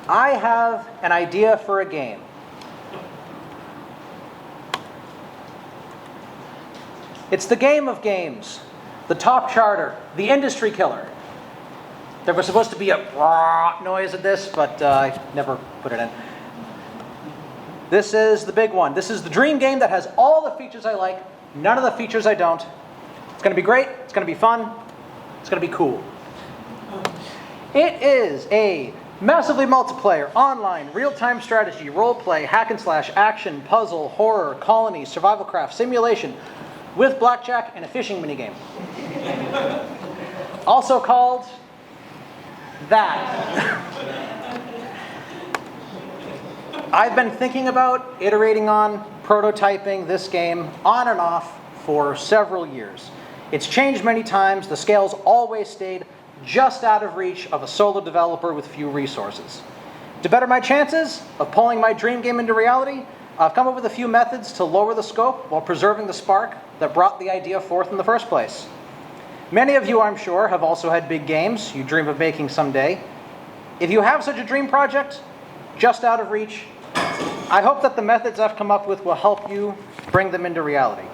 I have an idea for a game. It's the game of games, the top charter, the industry killer. There was supposed to be a noise at this, but I never put it in. This is the big one. This is the dream game that has all the features I like, none of the features I don't. It's going to be great. It's going to be fun. It's going to be cool. It is a massively multiplayer, online, real-time strategy, role-play, hack and slash, action, puzzle, horror, colony, survival craft, simulation, with blackjack and a fishing minigame. Also called that. I've been thinking about iterating on prototyping this game on and off for several years. It's changed many times. The scale's always stayed just out of reach of a solo developer with few resources. To better my chances of pulling my dream game into reality, I've come up with a few methods to lower the scope while preserving the spark that brought the idea forth in the first place. Many of you, I'm sure, have also had big games you dream of making someday. If you have such a dream project, just out of reach, I hope that the methods I've come up with will help you bring them into reality.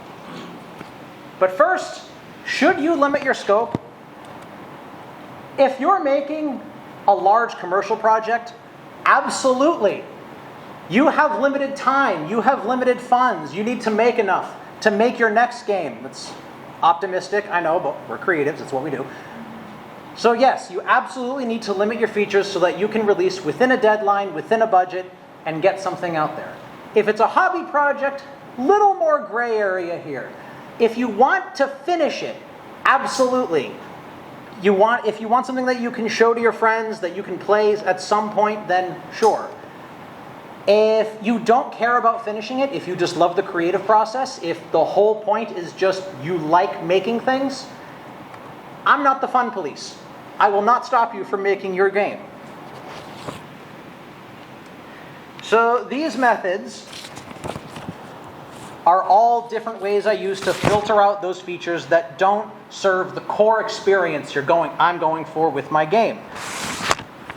But first, should you limit your scope? If you're making a large commercial project, absolutely. You have limited time, you have limited funds, you need to make enough to make your next game. That's optimistic, I know, but we're creatives, it's what we do. So yes, you absolutely need to limit your features so that you can release within a deadline, within a budget, and get something out there. If it's a hobby project, little more gray area here. If you want to finish it, absolutely. If you want something that you can show to your friends, that you can play at some point, then sure. If you don't care about finishing it, if you just love the creative process, if the whole point is just you like making things, I'm not the fun police. I will not stop you from making your game. So these methods are all different ways I use to filter out those features that don't serve the core experience I'm going for with my game.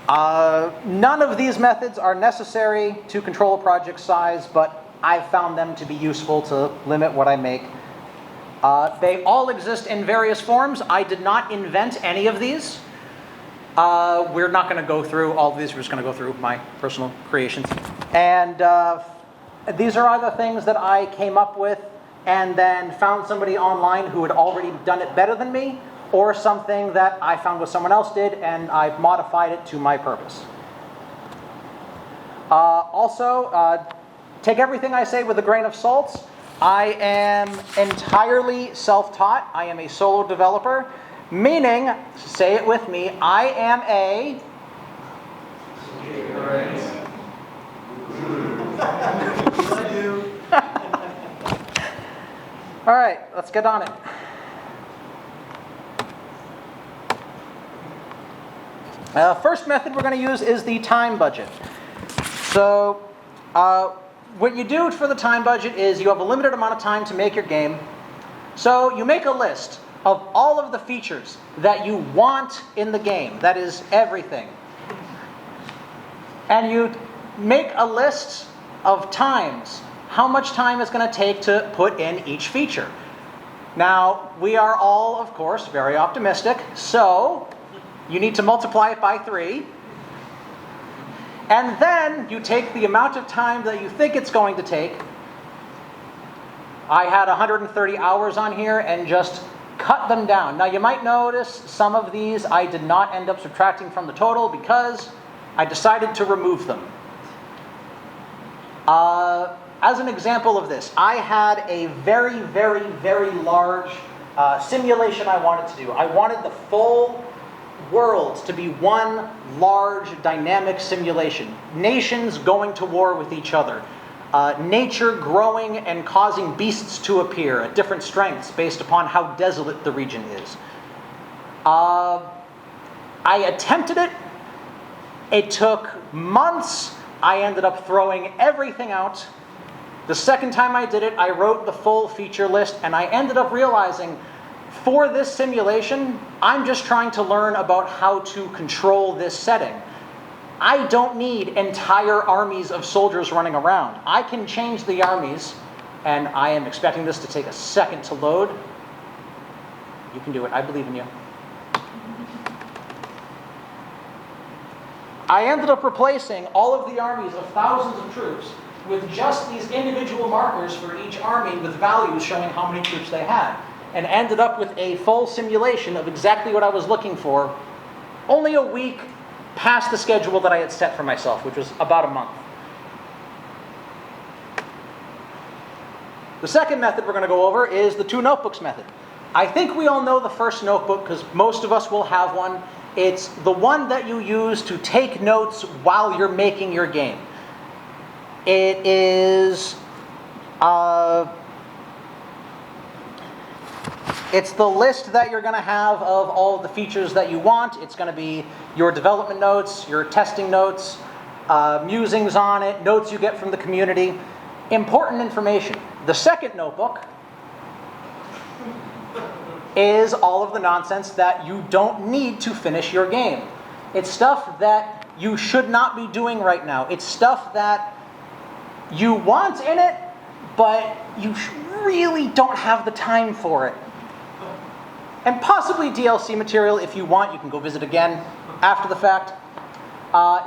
None of these methods are necessary to control a project size, but I've found them to be useful to limit what I make. They all exist in various forms. I did not invent any of these. We're not going to go through all of these. We're just going to go through my personal creations. And these are either things that I came up with and then found somebody online who had already done it better than me, or something that I found what someone else did and I've modified it to my purpose. Also, take everything I say with a grain of salt. I am entirely self-taught. I am a solo developer, meaning, say it with me, I am a... All right, let's get on it. First method we're going to use is the time budget. So what you do for the time budget is you have a limited amount of time to make your game. So you make a list of all of the features that you want in the game. That is everything. And you make a list of times. How much time it's going to take to put in each feature. Now, we are all, of course, very optimistic. So you need to multiply it by 3. And then you take the amount of time that you think it's going to take. I had 130 hours on here and just cut them down. Now you might notice some of these I did not end up subtracting from the total because I decided to remove them. As an example of this, I had a very, very, very large simulation I wanted to do. I wanted the full world to be one large dynamic simulation. Nations going to war with each other. Nature growing and causing beasts to appear at different strengths based upon how desolate the region is. I attempted it. It took months. I ended up throwing everything out. The second time I did it, I wrote the full feature list, and I ended up realizing for this simulation, I'm just trying to learn about how to control this setting. I don't need entire armies of soldiers running around. I can change the armies, and I am expecting this to take a second to load. You can do it. I believe in you. I ended up replacing all of the armies of thousands of troops with just these individual markers for each army with values showing how many troops they had, and ended up with a full simulation of exactly what I was looking for, only a week past the schedule that I had set for myself, which was about a month. The second method we're going to go over is the 2 notebooks method. I think we all know the first notebook because most of us will have one. It's the one that you use to take notes while you're making your game. It is it's the list that you're going to have of all of the features that you want. It's going to be your development notes, your testing notes, musings on it, notes you get from the community, important information. The second notebook is all of the nonsense that you don't need to finish your game. It's stuff that you should not be doing right now. It's stuff that you want in it, but you really don't have the time for it. And possibly DLC material if you want. You can go visit again after the fact.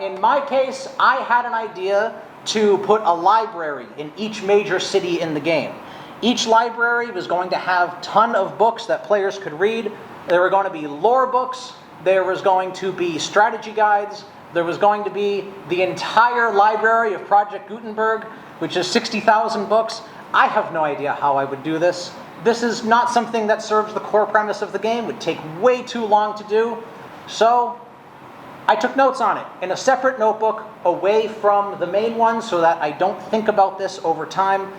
In my case, I had an idea to put a library in each major city in the game. Each library was going to have a ton of books that players could read. There were going to be lore books. There was going to be strategy guides. There was going to be the entire library of Project Gutenberg, which is 60,000 books. I have no idea how I would do this. This is not something that serves the core premise of the game. It would take way too long to do. So I took notes on it in a separate notebook away from the main one so that I don't think about this over time.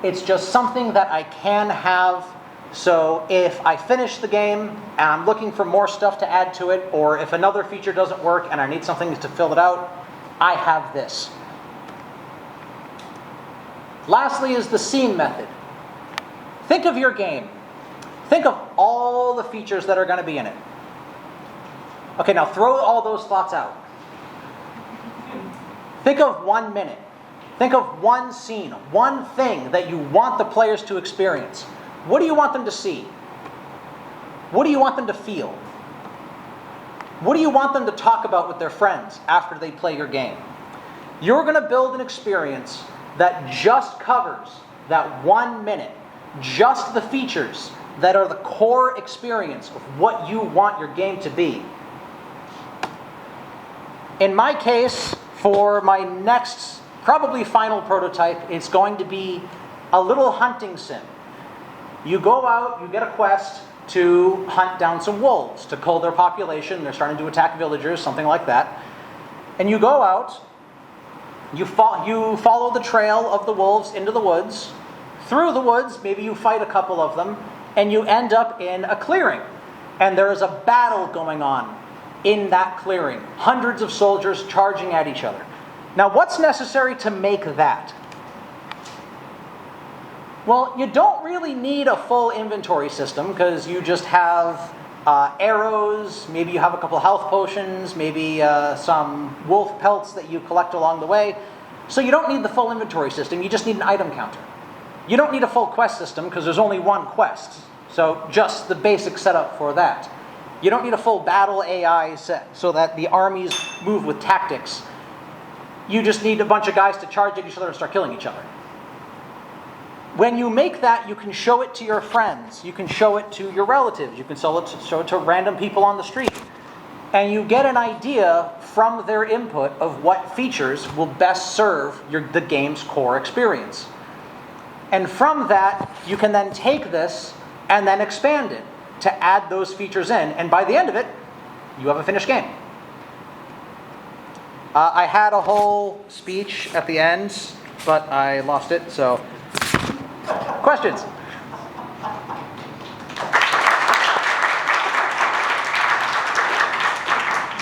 It's just something that I can have, so if I finish the game and I'm looking for more stuff to add to it, or if another feature doesn't work and I need something to fill it out, I have this. Lastly is the scene method. Think of your game. Think of all the features that are going to be in it. Okay, now throw all those thoughts out. Think of 1 minute. Think of one scene, one thing that you want the players to experience. What do you want them to see? What do you want them to feel? What do you want them to talk about with their friends after they play your game? You're going to build an experience that just covers that 1 minute, just the features that are the core experience of what you want your game to be. In my case, for my next, probably final prototype, it's going to be a little hunting sim. You go out, you get a quest to hunt down some wolves, to cull their population. They're starting to attack villagers, something like that. And you go out, you follow the trail of the wolves into the woods. Through the woods, maybe you fight a couple of them, and you end up in a clearing. And there is a battle going on in that clearing. Hundreds of soldiers charging at each other. Now, what's necessary to make that? Well, you don't really need a full inventory system because you just have arrows, maybe you have a couple of health potions, maybe some wolf pelts that you collect along the way. So you don't need the full inventory system, you just need an item counter. You don't need a full quest system because there's only one quest. So just the basic setup for that. You don't need a full battle AI set so that the armies move with tactics. You just need a bunch of guys to charge at each other and start killing each other. When you make that, you can show it to your friends. You can show it to your relatives. You can show it to random people on the street. And you get an idea from their input of what features will best serve the game's core experience. And from that, you can then take this and then expand it to add those features in. And by the end of it, you have a finished game. I had a whole speech at the end, but I lost it, so... Questions?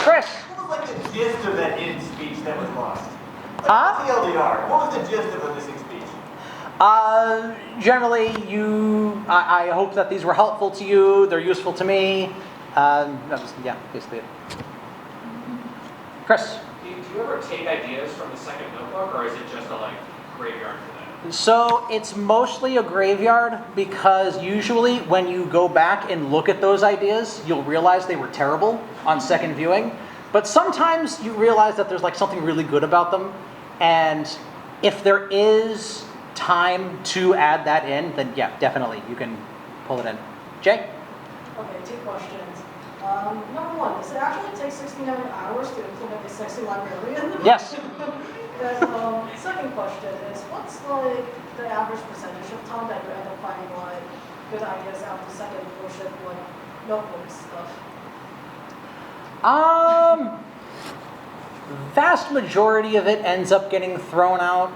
Chris? What was like the gist of that end speech that was lost? Huh? TLDR. What was the gist of the missing speech? Generally, I hope that these were helpful to you. They're useful to me. That was, yeah, basically it. Chris? Can you ever take ideas from the second notebook, or is it just a like graveyard for that? So it's mostly a graveyard because usually when you go back and look at those ideas, you'll realize they were terrible on second viewing. But sometimes you realize that there's like something really good about them, and if there is time to add that in, then yeah, definitely you can pull it in. Jay? Okay, 2 questions. Number 1, does it actually take 69 hours to implement a sexy librarian? Yes. And second question is, what's like the average percentage of time that you end up finding like good ideas after second version, like notebook stuff? Vast majority of it ends up getting thrown out.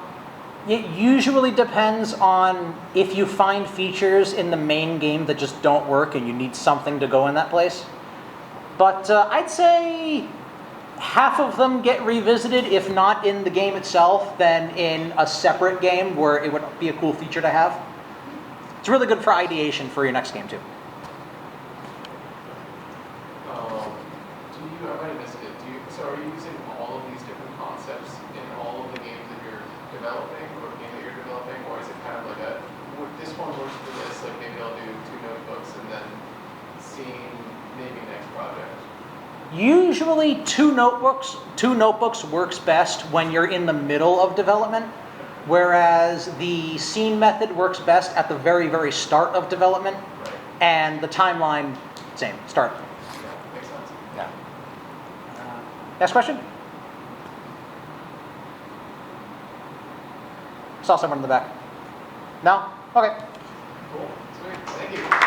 It usually depends on if you find features in the main game that just don't work and you need something to go in that place. But I'd say half of them get revisited, if not in the game itself, then in a separate game where it would be a cool feature to have. It's really good for ideation for your next game too. I might have missed it. So are you using all of these different concepts in all of the games that you're developing, or the game that you're developing, or is it kind of like this one works for this, like maybe I'll do 2 notebooks and then seeing maybe next project? Usually two notebooks works best when you're in the middle of development, whereas the scene method works best at the very, very start of development, Right. and the timeline, same, start. Yeah, makes sense. Yeah. Next question? Saw someone in the back. No? Okay. Cool. Sweet. Thank you.